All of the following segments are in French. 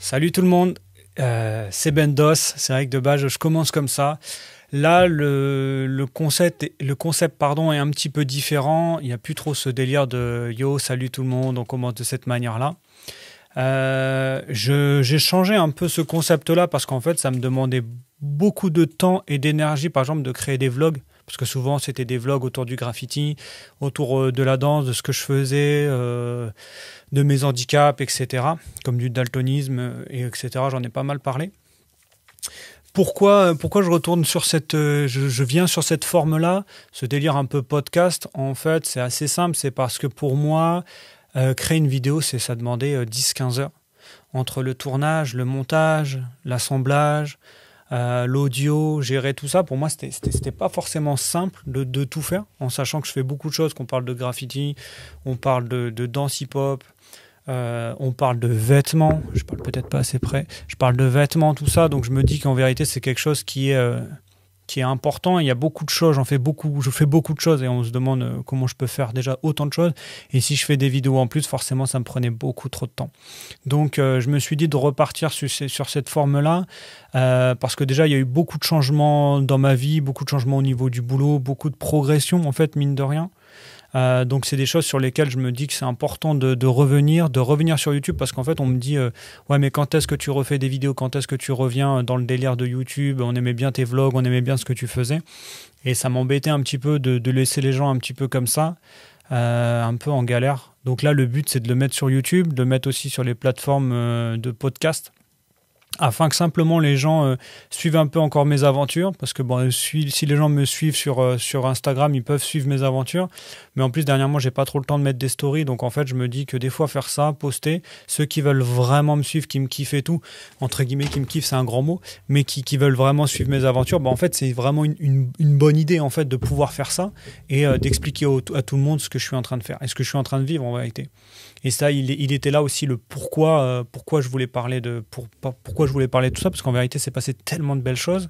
Salut tout le monde, c'est Bendos. C'est vrai que de base je commence comme ça. Là le concept est un petit peu différent. Il n'y a plus trop ce délire de yo salut tout le monde, on commence de cette manière-là. J'ai changé un peu ce concept-là parce qu'en fait ça me demandait beaucoup de temps et d'énergie, par exemple de créer des vlogs. Parce que souvent, c'était des vlogs autour du graffiti, autour de la danse, de ce que je faisais, de mes handicaps, etc. Comme du daltonisme, etc. J'en ai pas mal parlé. Pourquoi je retourne sur je viens sur cette forme-là, ce délire un peu podcast? En fait, c'est assez simple. C'est parce que pour moi, créer une vidéo, ça demandait 10-15 heures. Entre le tournage, le montage, l'assemblage, l'audio, gérer tout ça, pour moi c'était pas forcément simple de tout faire, en sachant que je fais beaucoup de choses, qu'on parle de graffiti, on parle de danse hip-hop, on parle de vêtements, je parle peut-être pas assez près, je parle de vêtements, tout ça, donc je me dis qu'en vérité c'est quelque chose qui est important. Il y a beaucoup de choses, je fais beaucoup de choses et on se demande comment je peux faire déjà autant de choses, et si je fais des vidéos en plus, forcément ça me prenait beaucoup trop de temps. Donc je me suis dit de repartir sur cette forme-là, parce que déjà il y a eu beaucoup de changements dans ma vie, beaucoup de changements au niveau du boulot, beaucoup de progression en fait, mine de rien. Donc c'est des choses sur lesquelles je me dis que c'est important de revenir sur YouTube, parce qu'en fait on me dit ouais, mais quand est-ce que tu refais des vidéos, quand est-ce que tu reviens dans le délire de YouTube, on aimait bien tes vlogs, on aimait bien ce que tu faisais, et ça m'embêtait un petit peu de laisser les gens un petit peu comme ça, un peu en galère. Donc là le but c'est de le mettre sur YouTube, de le mettre aussi sur les plateformes de podcast, afin que simplement les gens suivent un peu encore mes aventures, parce que bon, si les gens me suivent sur Instagram, ils peuvent suivre mes aventures, mais en plus dernièrement j'ai pas trop le temps de mettre des stories, donc en fait je me dis que des fois faire ça, poster, ceux qui veulent vraiment me suivre, qui me kiffent et tout, entre guillemets qui me kiffent c'est un grand mot, mais qui veulent vraiment suivre mes aventures, bah en fait c'est vraiment une bonne idée en fait de pouvoir faire ça, et d'expliquer à tout le monde ce que je suis en train de faire, et ce que je suis en train de vivre en vérité. Et ça, il était là aussi le pourquoi je voulais parler pourquoi je voulais parler de tout ça, parce qu'en vérité, c'est passé tellement de belles choses.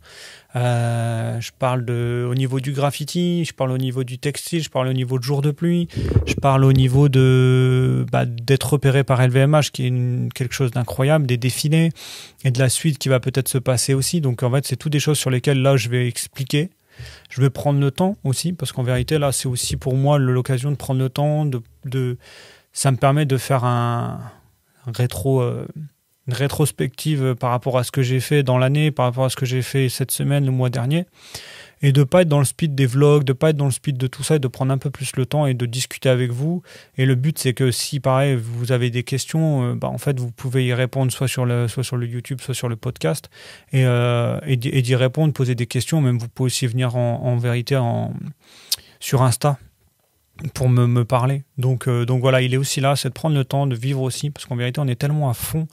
Je parle au niveau du graffiti, je parle au niveau du textile, je parle au niveau de jour de pluie, je parle au niveau d'être repéré par LVMH, qui est quelque chose d'incroyable, des défilés et de la suite qui va peut-être se passer aussi. Donc en fait, c'est toutes des choses sur lesquelles là, je vais expliquer. Je vais prendre le temps aussi, parce qu'en vérité, là, c'est aussi pour moi l'occasion de prendre le temps ça me permet de faire une rétrospective par rapport à ce que j'ai fait dans l'année, par rapport à ce que j'ai fait cette semaine, le mois dernier, et de ne pas être dans le speed des vlogs, de ne pas être dans le speed de tout ça, et de prendre un peu plus le temps et de discuter avec vous. Et le but, c'est que si, pareil, vous avez des questions, en fait, vous pouvez y répondre soit sur le YouTube, soit sur le podcast, et d'y répondre, poser des questions. Même vous pouvez aussi venir en vérité sur Insta pour me parler. Donc voilà, il est aussi là, c'est de prendre le temps de vivre aussi, parce qu'en vérité on est tellement à fond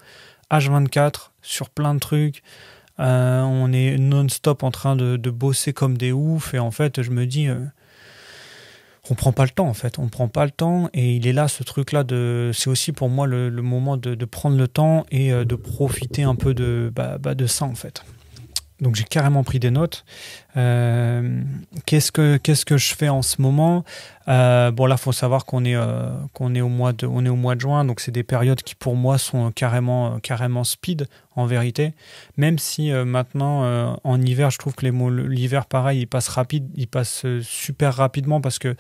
H24 sur plein de trucs, on est non-stop en train de bosser comme des oufs, et en fait je me dis on prend pas le temps, en fait, on prend pas le temps, et il est là ce truc là c'est aussi pour moi le moment de prendre le temps et de profiter un peu de ça en fait. Donc j'ai carrément pris des notes. Qu'est-ce que je fais en ce moment? Bon là, faut savoir qu'on est au mois de juin, donc c'est des périodes qui pour moi sont carrément speed en vérité. Même si maintenant en hiver, je trouve que l'hiver pareil, il passe super rapidement, parce que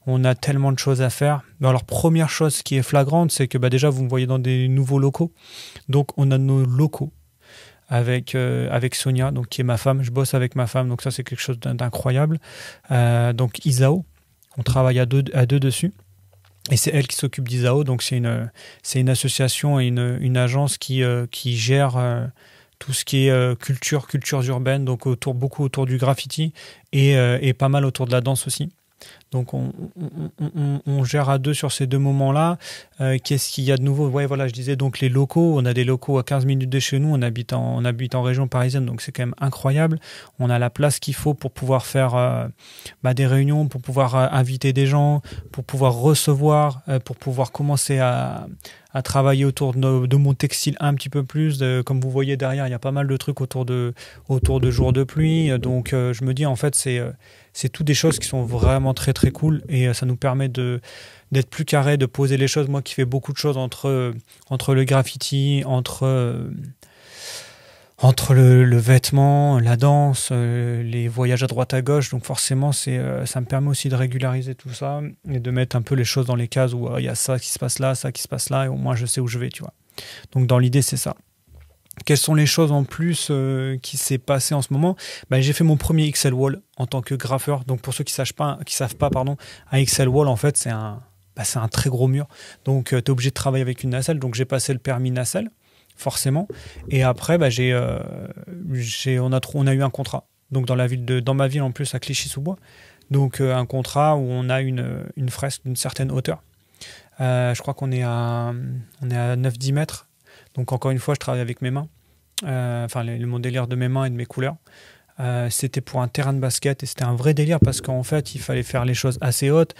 on a tellement de choses à faire. Alors première chose qui est flagrante, c'est que déjà vous me voyez dans des nouveaux locaux, donc on a nos locaux avec Sonia, donc qui est ma femme. Je bosse avec ma femme, donc ça c'est quelque chose d'incroyable. Donc Isao, on travaille à deux dessus, et c'est elle qui s'occupe d'Isao. Donc c'est une association et une agence qui gère tout ce qui est cultures urbaines, donc beaucoup autour du graffiti et pas mal autour de la danse aussi. Donc on gère à deux sur ces deux moments-là. Qu'est-ce qu'il y a de nouveau? Ouais, voilà, je disais donc les locaux. On a des locaux à 15 minutes de chez nous. On habite en région parisienne, donc c'est quand même incroyable. On a la place qu'il faut pour pouvoir faire des réunions, pour pouvoir inviter des gens, pour pouvoir recevoir, pour pouvoir commencer à à travailler autour de mon textile un petit peu plus. Comme vous voyez derrière, il y a pas mal de trucs autour de jours de pluie. Donc je me dis en fait c'est tout des choses qui sont vraiment très très cool et ça nous permet d'être plus carré, de poser les choses. Moi qui fais beaucoup de choses entre le graffiti, entre le vêtement, la danse, les voyages à droite à gauche. Donc forcément, ça me permet aussi de régulariser tout ça et de mettre un peu les choses dans les cases où il y a ça qui se passe là, ça qui se passe là, et au moins je sais où je vais, tu vois. Donc dans l'idée, c'est ça. Quelles sont les choses en plus qui s'est passé en ce moment? J'ai fait mon premier XL Wall en tant que graffeur. Donc pour ceux qui savent pas, un XL Wall, en fait, c'est un très gros mur. Donc tu es obligé de travailler avec une nacelle. Donc j'ai passé le permis nacelle, forcément. Et après, on a eu un contrat. Donc dans ma ville en plus, à Clichy-sous-Bois. Donc un contrat où on a une fresque d'une certaine hauteur. Je crois qu'on est à 9-10 mètres. Donc encore une fois, je travaille avec mes mains. Mon délire de mes mains et de mes couleurs. C'était pour un terrain de basket et c'était un vrai délire parce qu'en fait, il fallait faire les choses assez hautes.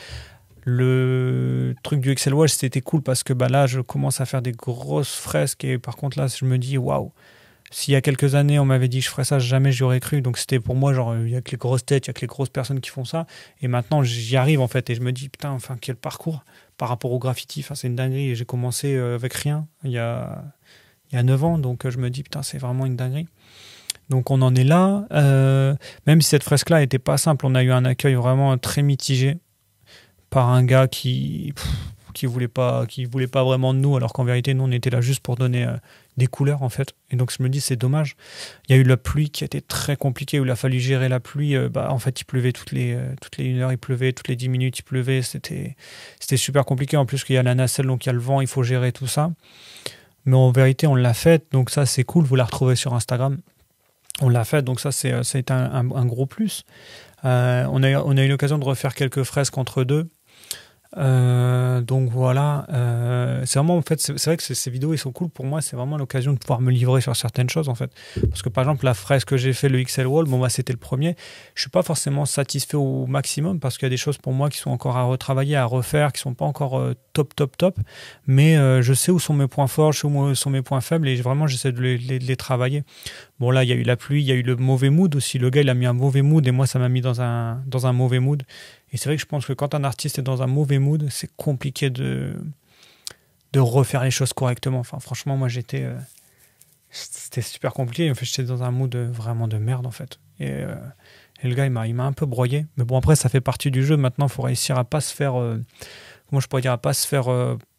Le truc du XL Wall, c'était cool parce que là, je commence à faire des grosses fresques et par contre, là, je me dis, waouh, s'il y a quelques années, on m'avait dit que je ferais ça, jamais j'y aurais cru. Donc c'était pour moi, genre, il y a que les grosses têtes, il y a que les grosses personnes qui font ça. Et maintenant, j'y arrive en fait et je me dis, putain, enfin, quel parcours par rapport au graffiti. Enfin, c'est une dinguerie. Et j'ai commencé avec rien il y a 9 ans, donc je me dis, putain, c'est vraiment une dinguerie. Donc on en est là. Même si cette fresque-là n'était pas simple, on a eu un accueil vraiment très mitigé par un gars qui voulait pas vraiment de nous, alors qu'en vérité, nous, on était là juste pour donner des couleurs, en fait. Et donc je me dis, c'est dommage. Il y a eu la pluie qui a été très compliquée, où il a fallu gérer la pluie. En fait, il pleuvait toutes les 1 heure, il pleuvait, toutes les 10 minutes, il pleuvait. C'était super compliqué. En plus, qu'il y a la nacelle, donc il y a le vent, il faut gérer tout ça. Mais en vérité, on l'a fait, donc ça, c'est cool. Vous la retrouvez sur Instagram. On l'a fait, donc ça, c'est un gros plus. On a eu l'occasion de refaire quelques fresques entre deux. Donc voilà, c'est vraiment en fait, c'est vrai que ces vidéos ils sont cool pour moi, c'est vraiment l'occasion de pouvoir me livrer sur certaines choses en fait, parce que par exemple la fresque que j'ai fait, le XL Wall, c'était le premier, je suis pas forcément satisfait au maximum parce qu'il y a des choses pour moi qui sont encore à retravailler, à refaire, qui sont pas encore top, mais je sais où sont mes points forts, je sais où sont mes points faibles et vraiment j'essaie de les travailler. Bon là il y a eu la pluie, il y a eu le mauvais mood aussi, le gars il a mis un mauvais mood et moi ça m'a mis dans un mauvais mood. Et c'est vrai que je pense que quand un artiste est dans un mauvais mood, c'est compliqué de refaire les choses correctement. Enfin, franchement, moi, c'était super compliqué. En fait, j'étais dans un mood vraiment de merde, en fait. Et le gars, il m'a un peu broyé. Mais bon, après, ça fait partie du jeu. Maintenant, il faut réussir à pas se faire... comment je pourrais dire, à pas se faire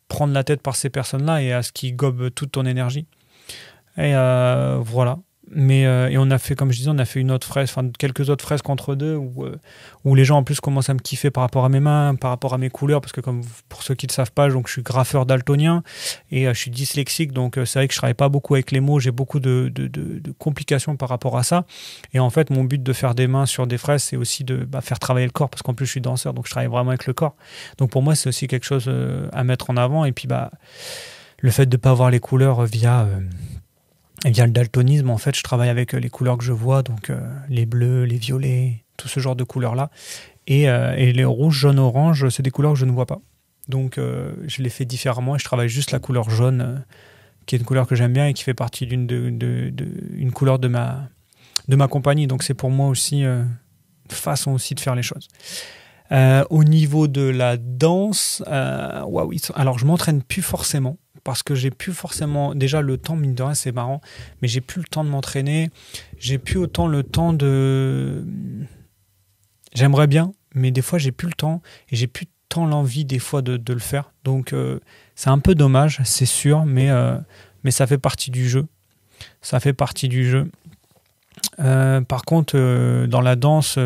prendre la tête par ces personnes-là et à ce qui gobe toute ton énergie. Et voilà. Mais et on a fait, comme je disais, on a fait une autre fresque, quelques autres fresques entre deux où les gens en plus commencent à me kiffer par rapport à mes mains, par rapport à mes couleurs, parce que comme pour ceux qui ne le savent pas, donc je suis graffeur daltonien et je suis dyslexique, donc c'est vrai que je travaille pas beaucoup avec les mots, j'ai beaucoup de complications par rapport à ça. Et en fait, mon but de faire des mains sur des fresques, c'est aussi de faire travailler le corps, parce qu'en plus je suis danseur, donc je travaille vraiment avec le corps. Donc pour moi, c'est aussi quelque chose à mettre en avant. Et puis le fait de pas avoir les couleurs via le daltonisme, en fait, je travaille avec les couleurs que je vois, donc les bleus, les violets, tout ce genre de couleurs-là. Et les rouges, jaunes, oranges, c'est des couleurs que je ne vois pas. Donc, je les fais différemment et je travaille juste la couleur jaune, qui est une couleur que j'aime bien et qui fait partie une couleur de ma compagnie. Donc, c'est pour moi aussi une façon aussi de faire les choses. Au niveau de la danse, alors je m'entraîne plus forcément. Parce que j'ai plus forcément, déjà le temps, mine de rien, c'est marrant, mais j'ai plus le temps de m'entraîner, j'ai plus autant le temps j'aimerais bien, mais des fois j'ai plus le temps, et j'ai plus tant l'envie des fois de le faire, donc c'est un peu dommage, c'est sûr, mais ça fait partie du jeu, par contre, dans la danse,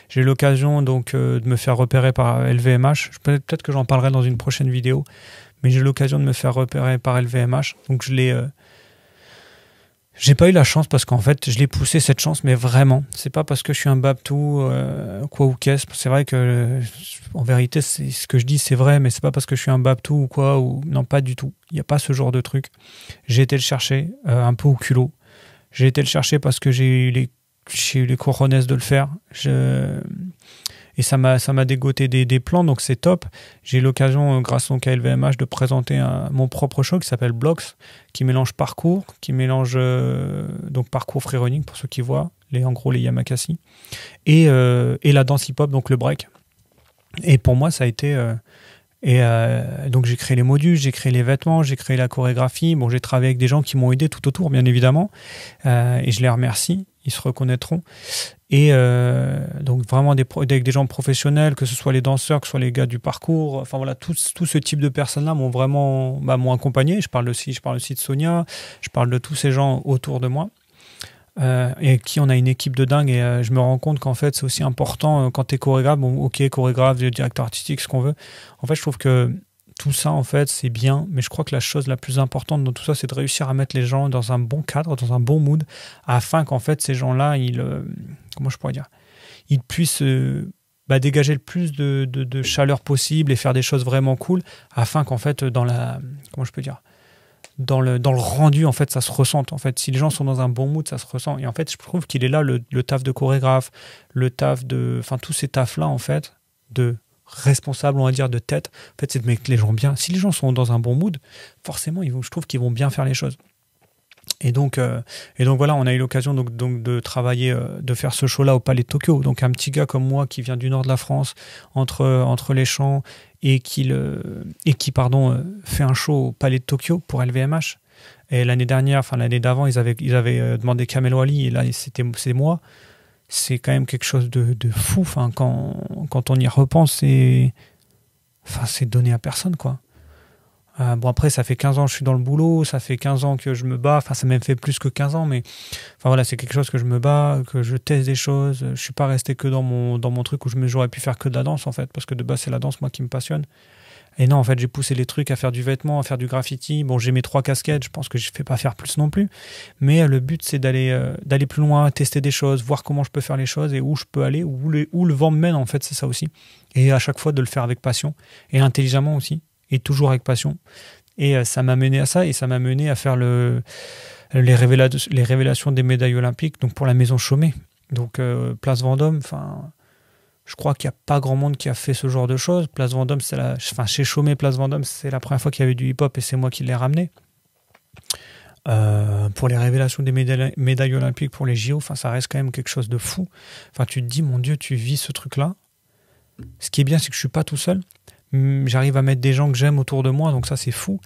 j'ai eu l'occasion donc de me faire repérer par LVMH, peut-être que j'en parlerai dans une prochaine vidéo, mais j'ai eu l'occasion de me faire repérer par LVMH. Donc j'ai pas eu la chance parce qu'en fait, je l'ai poussé cette chance, mais vraiment. C'est pas parce que je suis un babtou, quoi ou qu'est-ce. C'est vrai que, en vérité, c'est ce que je dis, c'est vrai, mais c'est pas parce que je suis un babtou ou quoi, non, pas du tout. Il n'y a pas ce genre de truc. J'ai été le chercher, un peu au culot. J'ai été le chercher parce que j'ai eu les cojones de le faire. Et ça m'a dégoté des plans, donc c'est top. J'ai eu l'occasion, grâce donc à LVMH, de présenter mon propre show qui s'appelle Blocks, qui mélange parcours, qui mélange donc parcours freerunning pour ceux qui voient, en gros les Yamakasi, et la danse hip-hop, donc le break. Et pour moi, ça a été... donc j'ai créé les modules, j'ai créé les vêtements, j'ai créé la chorégraphie. Bon, j'ai travaillé avec des gens qui m'ont aidé tout autour, bien évidemment, et je les remercie, ils se reconnaîtront. Et donc vraiment avec des gens professionnels, que ce soit les danseurs, que ce soit les gars du parcours, enfin voilà, tout ce type de personnes-là m'ont vraiment m'ont accompagné. Je parle aussi de Sonia, je parle de tous ces gens autour de moi. Et avec qui on a une équipe de dingue, et je me rends compte qu'en fait c'est aussi important quand t'es chorégraphe, bon ok, chorégraphe, directeur artistique, ce qu'on veut. En fait je trouve que tout ça en fait c'est bien, mais je crois que la chose la plus importante dans tout ça, c'est de réussir à mettre les gens dans un bon cadre, dans un bon mood, afin qu'en fait ces gens-là, comment je pourrais dire, ils puissent dégager le plus de chaleur possible et faire des choses vraiment cool, afin qu'en fait comment je peux dire, dans le rendu, en fait, ça se ressente. En fait, si les gens sont dans un bon mood, ça se ressent. Et en fait, je trouve qu'il est là le taf de chorégraphe, le taf enfin, tous ces tafs-là, en fait, de responsable, on va dire, de tête. En fait, c'est de mettre les gens bien. Si les gens sont dans un bon mood, forcément, je trouve qu'ils vont bien faire les choses. Et donc voilà, on a eu l'occasion donc de travailler, de faire ce show-là au Palais de Tokyo. Donc un petit gars comme moi qui vient du nord de la France, entre les champs, et qui fait un show au Palais de Tokyo pour LVMH. Et l'année d'avant, ils avaient demandé Kamel Wally, et là c'est moi. C'est quand même quelque chose de fou. Enfin, quand on y repense, c'est donné à personne, quoi. Bon, après, ça fait 15 ans que je suis dans le boulot, ça fait 15 ans que je me bats, enfin, ça m'a fait plus que 15 ans, mais enfin voilà, c'est quelque chose que je me bats, que je teste des choses. Je suis pas resté que dans mon truc où j'aurais pu faire que de la danse, en fait, parce que de base, c'est la danse, moi, qui me passionne. Et non, en fait, j'ai poussé les trucs à faire du vêtement, à faire du graffiti. Bon, j'ai mes 3 casquettes, je pense que je ne fais pas faire plus non plus. Mais le but, c'est d'aller plus loin, tester des choses, voir comment je peux faire les choses et où je peux aller, où le vent me mène, en fait, c'est ça aussi. Et à chaque fois, de le faire avec passion et intelligemment aussi. Et toujours avec passion. Et ça m'a mené à ça, et ça m'a mené à faire les révélations des médailles olympiques, donc pour la Maison Chaumet. Donc Place Vendôme, enfin, je crois qu'il n'y a pas grand monde qui a fait ce genre de choses. Place Vendôme, chez Chaumet, Place Vendôme, c'est la première fois qu'il y avait du hip-hop, et c'est moi qui l'ai ramené. Pour les révélations des médailles olympiques pour les JO, enfin, ça reste quand même quelque chose de fou. Enfin, tu te dis, mon Dieu, tu vis ce truc-là. Ce qui est bien, c'est que je ne suis pas tout seul. J'arrive à mettre des gens que j'aime autour de moi, donc ça c'est fou.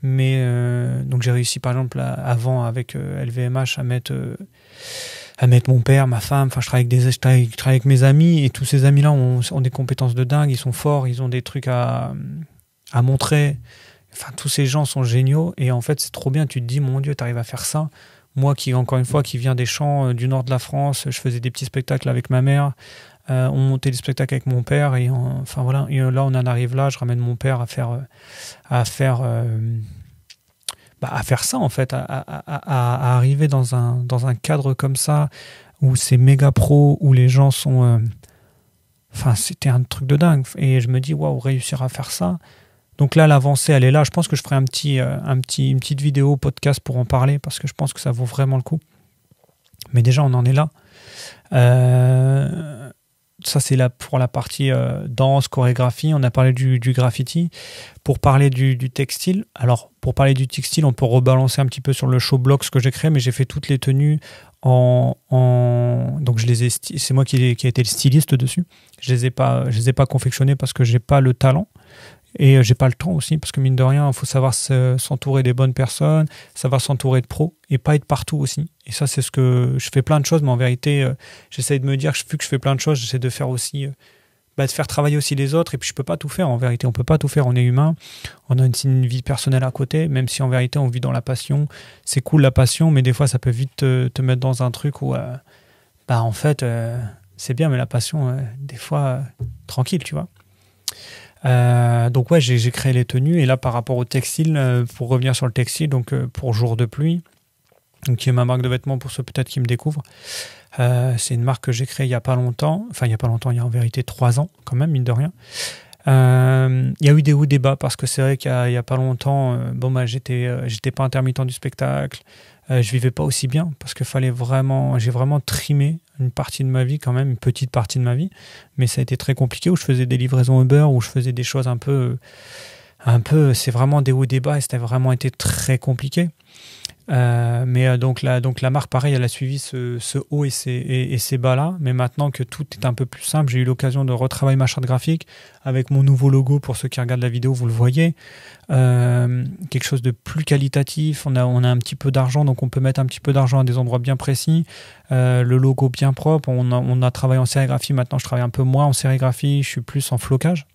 Mais donc j'ai réussi par exemple avant avec LVMH à mettre mon père, ma femme. Enfin, je travaille avec mes amis, et tous ces amis-là ont des compétences de dingue, ils sont forts, ils ont des trucs à montrer. Enfin, tous ces gens sont géniaux, et en fait c'est trop bien. Tu te dis, mon Dieu, t'arrives à faire ça. Moi qui viens des champs du nord de la France, je faisais des petits spectacles avec ma mère. On montait des spectacles avec mon père, et enfin voilà, et là on en arrive là, je ramène mon père à faire ça, en fait, à arriver dans un cadre comme ça, où c'est méga pro, où les gens sont enfin, c'était un truc de dingue, et je me dis waouh, réussir à faire ça. Donc là, l'avancée, elle est là. Je pense que je ferai une petite vidéo podcast pour en parler, parce que je pense que ça vaut vraiment le coup. Mais déjà, on en est là. Ça, c'est là pour la partie danse, chorégraphie. On a parlé du graffiti. Pour parler du textile, alors pour parler du textile, on peut rebalancer un petit peu sur le show Blocks que j'ai créé, mais j'ai fait toutes les tenues donc c'est moi qui ai été le styliste dessus. Je les ai pas confectionnées parce que j'ai pas le talent. Et j'ai pas le temps aussi, parce que mine de rien, il faut savoir s'entourer des bonnes personnes, savoir s'entourer de pros, et pas être partout aussi. Et ça, c'est ce que je fais plein de choses, mais en vérité, j'essaie de me dire, vu que je fais plein de choses, j'essaie de faire aussi, de faire travailler aussi les autres. Et puis je peux pas tout faire, en vérité, on peut pas tout faire, on est humain, on a une vie personnelle à côté, même si en vérité on vit dans la passion. C'est cool la passion, mais des fois ça peut vite te mettre dans un truc où, en fait, c'est bien, mais la passion, des fois, tranquille, tu vois. Donc ouais, j'ai créé les tenues, et là par rapport au textile, pour revenir sur le textile, donc pour Jour de pluie, donc qui est ma marque de vêtements pour ceux peut-être qui me découvrent, c'est une marque que j'ai créée il y a pas longtemps, il y a en vérité 3 ans quand même, mine de rien. Il y a eu des hauts, des bas, parce que c'est vrai qu'il y a pas longtemps, j'étais pas intermittent du spectacle, je vivais pas aussi bien, parce que j'ai vraiment trimé une partie de ma vie quand même, une petite partie de ma vie, mais ça a été très compliqué, où je faisais des livraisons Uber, où je faisais des choses un peu, c'est vraiment des hauts, des bas, et c'était vraiment été très compliqué. Donc la marque, pareil, elle a suivi ce haut et ces bas-là, mais maintenant que tout est un peu plus simple, j'ai eu l'occasion de retravailler ma charte graphique avec mon nouveau logo. Pour ceux qui regardent la vidéo, vous le voyez, quelque chose de plus qualitatif. On a un petit peu d'argent, donc on peut mettre un petit peu d'argent à des endroits bien précis, le logo bien propre. On a travaillé en sérigraphie, maintenant je travaille un peu moins en sérigraphie, je suis plus en flocage.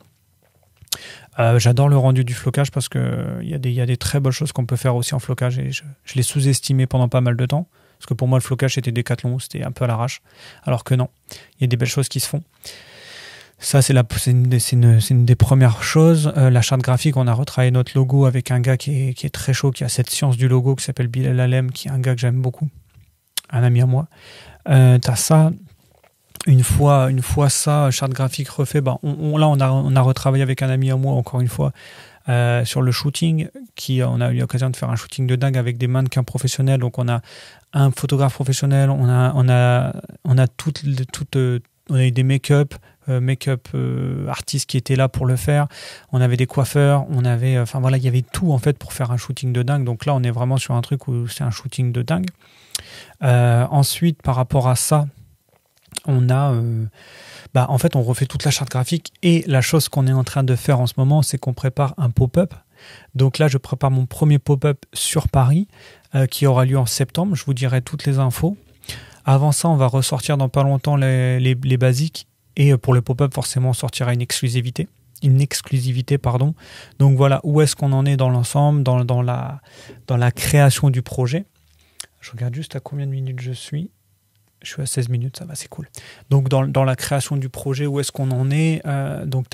J'adore le rendu du flocage, parce que il y a des très bonnes choses qu'on peut faire aussi en flocage, et je l'ai sous-estimé pendant pas mal de temps, parce que pour moi le flocage c'était Décathlon, c'était un peu à l'arrache, alors que non, il y a des belles choses qui se font. Ça c'est une des premières choses. La charte graphique, on a retravaillé notre logo avec un gars qui est très chaud, qui a cette science du logo, qui s'appelle Bilal Alem, qui est un gars que j'aime beaucoup, un ami à moi. T'as ça. Une fois ça, charte graphique refait, on a retravaillé avec un ami à moi, encore une fois, sur le shooting, on a eu l'occasion de faire un shooting de dingue avec des mannequins professionnels. Donc on a un photographe professionnel, on a eu des make-up artistes qui étaient là pour le faire. On avait des coiffeurs, il y avait tout en fait pour faire un shooting de dingue. Donc là, on est vraiment sur un truc où c'est un shooting de dingue. Ensuite, par rapport à ça, on a en fait on refait toute la charte graphique, et la chose qu'on est en train de faire en ce moment, c'est qu'on prépare un pop-up. Donc là, je prépare mon premier pop-up sur Paris, qui aura lieu en septembre. Je vous dirai toutes les infos. Avant ça, on va ressortir dans pas longtemps les basiques, et pour le pop-up, forcément, on sortira une exclusivité. Donc voilà, où est-ce qu'on en est dans l'ensemble, dans la création du projet. Je regarde juste à combien de minutes je suis. Je suis à 16 minutes, ça va, c'est cool. Donc dans la création du projet, où est-ce qu'on en est? Donc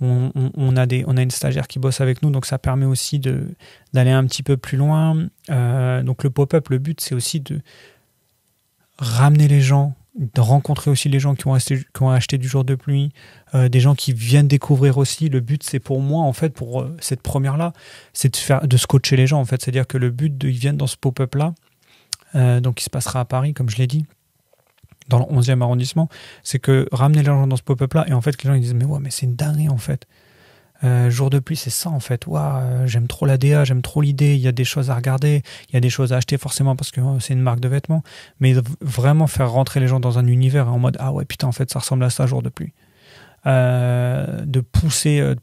on a une stagiaire qui bosse avec nous, donc ça permet aussi d'aller un petit peu plus loin. Donc le pop-up, le but, c'est aussi de ramener les gens, de rencontrer aussi les gens qui ont acheté du jour de pluie, des gens qui viennent découvrir aussi. Le but, c'est pour moi, en fait, pour cette première-là, c'est de scotcher les gens, en fait. C'est-à-dire que le but, ils viennent dans ce pop-up-là, donc il se passera à Paris, comme je l'ai dit, dans le 11e arrondissement, c'est que ramener les gens dans ce pop-up-là, et en fait, que les gens ils disent, mais c'est une dinguerie, en fait. Jour de pluie, c'est ça, en fait. J'aime trop la DA, j'aime trop l'idée, il y a des choses à regarder, il y a des choses à acheter, forcément, parce que c'est une marque de vêtements, mais vraiment faire rentrer les gens dans un univers en mode, ah ouais, putain, en fait, ça ressemble à ça, jour de pluie. De pousser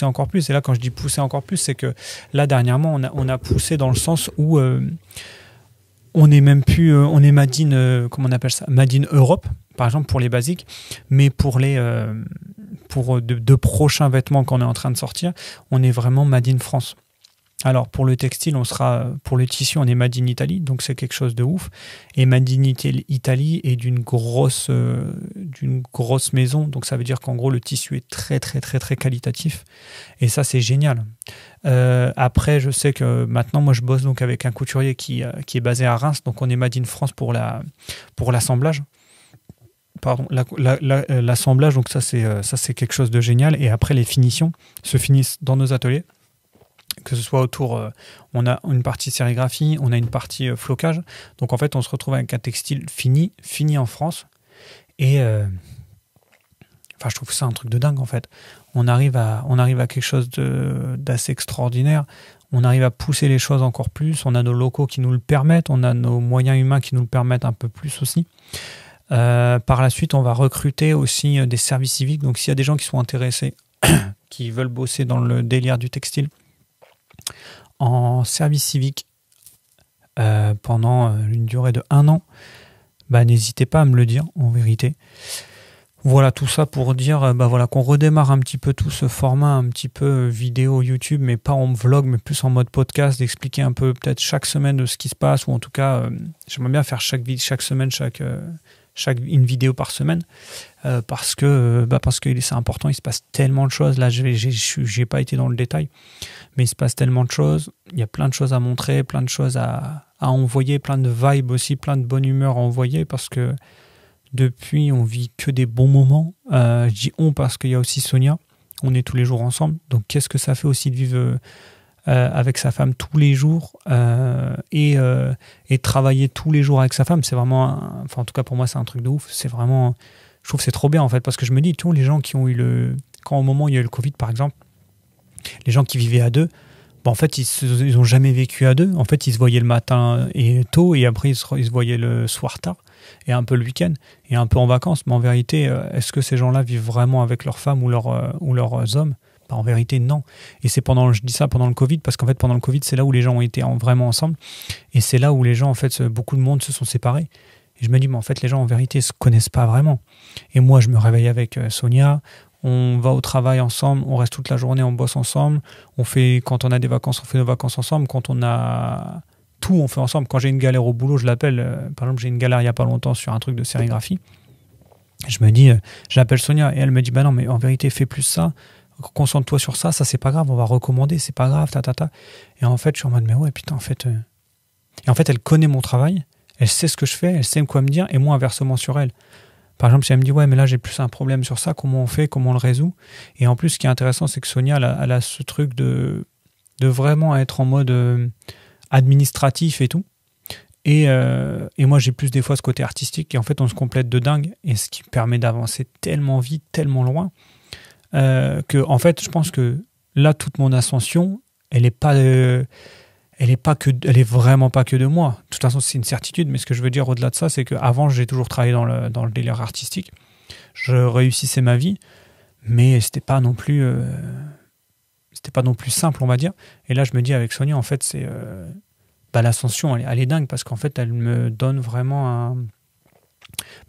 encore plus. Et là, quand je dis pousser encore plus, c'est que là, dernièrement, on a poussé dans le sens où on est même plus, on est Made in, comment on appelle ça, Made in Europe, par exemple pour les basiques, mais pour de prochains vêtements qu'on est en train de sortir, on est vraiment Made in France. Alors pour le textile, pour le tissu, on est Made in Italy, donc c'est quelque chose de ouf. Et Made in Italy est d'une grosse maison, donc ça veut dire qu'en gros le tissu est très très très très qualitatif. Et ça, c'est génial. Après, je sais que maintenant, moi je bosse donc avec un couturier qui est basé à Reims, donc on est Made in France pour l'assemblage. Pardon, l'assemblage, donc ça c'est quelque chose de génial. Et après, les finitions se finissent dans nos ateliers. Que ce soit autour, on a une partie sérigraphie, on a une partie flocage. Donc en fait, on se retrouve avec un textile fini en France. Et je trouve ça un truc de dingue en fait. On arrive à quelque chose d'assez extraordinaire. On arrive à pousser les choses encore plus. On a nos locaux qui nous le permettent. On a nos moyens humains qui nous le permettent un peu plus aussi. Par la suite, on va recruter aussi des services civiques. Donc s'il y a des gens qui sont intéressés, qui veulent bosser dans le délire du textile, en service civique pendant une durée de 1 an, n'hésitez pas à me le dire, en vérité. Voilà, tout ça pour dire qu'on redémarre un petit peu tout ce format un petit peu vidéo YouTube, mais pas en vlog, mais plus en mode podcast, d'expliquer un peu peut-être chaque semaine de ce qui se passe, ou en tout cas j'aimerais bien faire chaque semaine une vidéo par semaine, parce que c'est important. Il se passe tellement de choses. Là, j'ai pas été dans le détail, mais il se passe tellement de choses. Il y a plein de choses à montrer, plein de choses à envoyer, plein de vibes aussi, plein de bonne humeur à envoyer, parce que depuis, on vit que des bons moments. Je dis on parce qu'il y a aussi Sonia. On est tous les jours ensemble. Donc, qu'est-ce que ça fait aussi de vivre avec sa femme tous les jours et travailler tous les jours avec sa femme? C'est vraiment, enfin, en tout cas pour moi, c'est un truc de ouf. C'est vraiment, je trouve que c'est trop bien en fait, parce que je me dis, tu vois, les gens qui ont eu quand au moment où il y a eu le Covid par exemple, les gens qui vivaient à deux, en fait, ils n'ont jamais vécu à deux. En fait, ils se voyaient le matin et tôt, et après, ils se voyaient le soir tard, et un peu le week-end, et un peu en vacances. Mais en vérité, est-ce que ces gens-là vivent vraiment avec leurs femmes ou leurs hommes? En vérité, non. Et je dis ça pendant le Covid, parce qu'en fait, pendant le Covid, c'est là où les gens ont été vraiment ensemble, et c'est là où les gens, en fait, beaucoup de monde se sont séparés. Et je me dis, mais en fait, les gens, en vérité, ne se connaissent pas vraiment. Et moi, je me réveille avec Sonia, on va au travail ensemble, on reste toute la journée, on bosse ensemble, quand on a des vacances, on fait nos vacances ensemble, quand on a tout, on fait ensemble. Quand j'ai une galère au boulot, je l'appelle. Par exemple, j'ai une galère il n'y a pas longtemps sur un truc de sérigraphie. Je me dis, j'appelle Sonia, et elle me dit, bah non, mais en vérité, fais plus ça, concentre-toi sur ça, c'est pas grave, on va recommander, c'est pas grave, Et en fait, je suis en mode, mais ouais, putain, en fait... Et en fait, elle connaît mon travail, elle sait ce que je fais, elle sait quoi me dire, et moi, inversement sur elle. Par exemple, si elle me dit, ouais, mais là, j'ai plus un problème sur ça, comment on fait, comment on le résout? Et en plus, ce qui est intéressant, c'est que Sonia, elle a ce truc de vraiment être en mode administratif et tout. Et moi, j'ai plus des fois ce côté artistique, et en fait, on se complète de dingue, et ce qui permet d'avancer tellement vite, tellement loin, que, en fait, je pense que là, toute mon ascension, elle est vraiment pas que de moi. De toute façon, c'est une certitude, mais ce que je veux dire au-delà de ça, c'est qu'avant, j'ai toujours travaillé dans le délire artistique. Je réussissais ma vie, mais c'était pas non plus simple, on va dire. Et là, je me dis avec Sonia, en fait, c'est l'ascension, elle est dingue, parce qu'en fait, elle me donne vraiment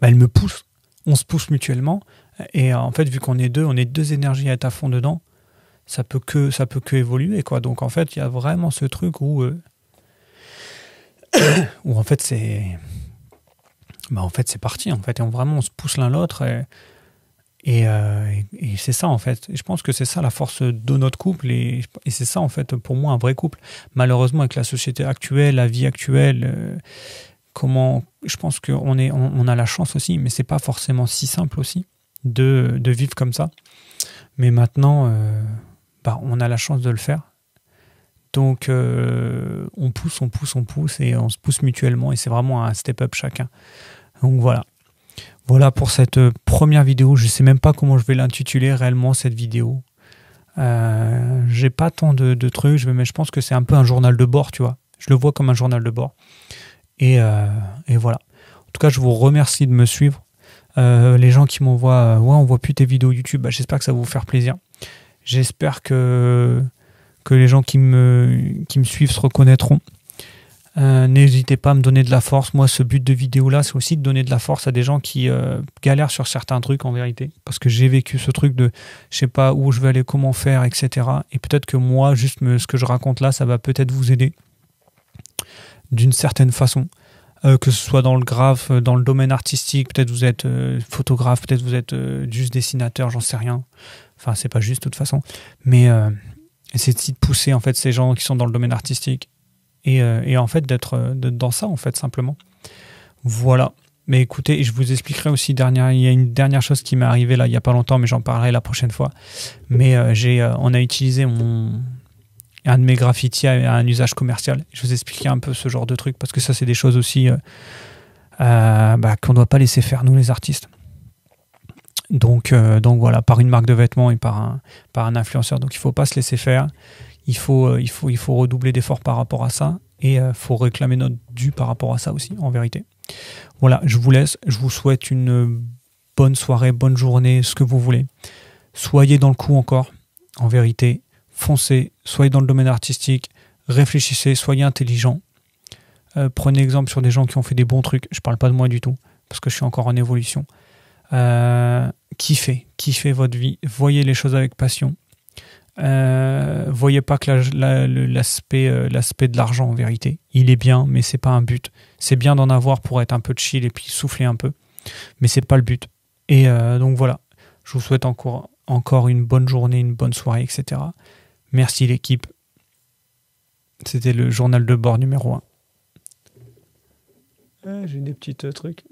elle me pousse. On se pousse mutuellement. Et en fait, vu qu'on est deux énergies à être à fond dedans, ça peut que évoluer, quoi. Donc en fait, il y a vraiment ce truc où en fait c'est parti, en fait, et on se pousse l'un l'autre, et c'est ça, en fait. Et je pense que c'est ça la force de notre couple, et c'est ça, en fait, pour moi, un vrai couple. Malheureusement, avec la société actuelle, la vie actuelle, je pense qu'on a la chance aussi, mais c'est pas forcément si simple aussi de vivre comme ça. Mais maintenant, on a la chance de le faire. Donc, on pousse, et on se pousse mutuellement, et c'est vraiment un step-up chacun. Donc voilà. Voilà pour cette première vidéo. Je ne sais même pas comment je vais l'intituler réellement, cette vidéo. J'ai pas tant de trucs, mais je pense que c'est un peu un journal de bord, tu vois. Je le vois comme un journal de bord. Et voilà. En tout cas, je vous remercie de me suivre. Les gens qui m'envoient, on voit plus tes vidéos YouTube, j'espère que ça va vous faire plaisir. J'espère que les gens qui me suivent se reconnaîtront. N'hésitez pas à me donner de la force. Moi, ce but de vidéo là, c'est aussi de donner de la force à des gens qui galèrent sur certains trucs, en vérité, parce que j'ai vécu ce truc de je sais pas où je vais aller, comment faire, etc. Et peut-être que moi, juste ce que je raconte là, ça va peut-être vous aider d'une certaine façon, que ce soit dans le graphe, dans le domaine artistique. Peut-être vous êtes photographe, peut-être vous êtes juste dessinateur, j'en sais rien. Enfin, c'est pas juste de toute façon, mais c'est de pousser, en fait, ces gens qui sont dans le domaine artistique, et en fait d'être dans ça, en fait, simplement. Voilà. Mais écoutez, je vous expliquerai aussi, il y a une dernière chose qui m'est arrivée là il y a pas longtemps, mais j'en parlerai la prochaine fois. Mais on a utilisé un de mes graffitis à un usage commercial. Je vous expliquerai un peu ce genre de truc, parce que ça, c'est des choses aussi qu'on ne doit pas laisser faire, nous, les artistes. Donc voilà, par une marque de vêtements et par un influenceur. Donc il ne faut pas se laisser faire. Il faut redoubler d'efforts par rapport à ça, et il faut réclamer notre dû par rapport à ça aussi, en vérité. Voilà, je vous laisse. Je vous souhaite une bonne soirée, bonne journée, ce que vous voulez. Soyez dans le coup encore, en vérité. Foncez, soyez dans le domaine artistique, réfléchissez, soyez intelligent. Prenez exemple sur des gens qui ont fait des bons trucs. Je ne parle pas de moi du tout, parce que je suis encore en évolution. Kiffez votre vie, voyez les choses avec passion. Voyez pas que l'aspect de l'argent, en vérité, il est bien, mais c'est pas un but. C'est bien d'en avoir pour être un peu chill et puis souffler un peu, mais c'est pas le but. Et donc voilà, je vous souhaite encore une bonne journée, une bonne soirée, etc. Merci l'équipe. C'était le journal de bord numéro 1. J'ai des petits trucs.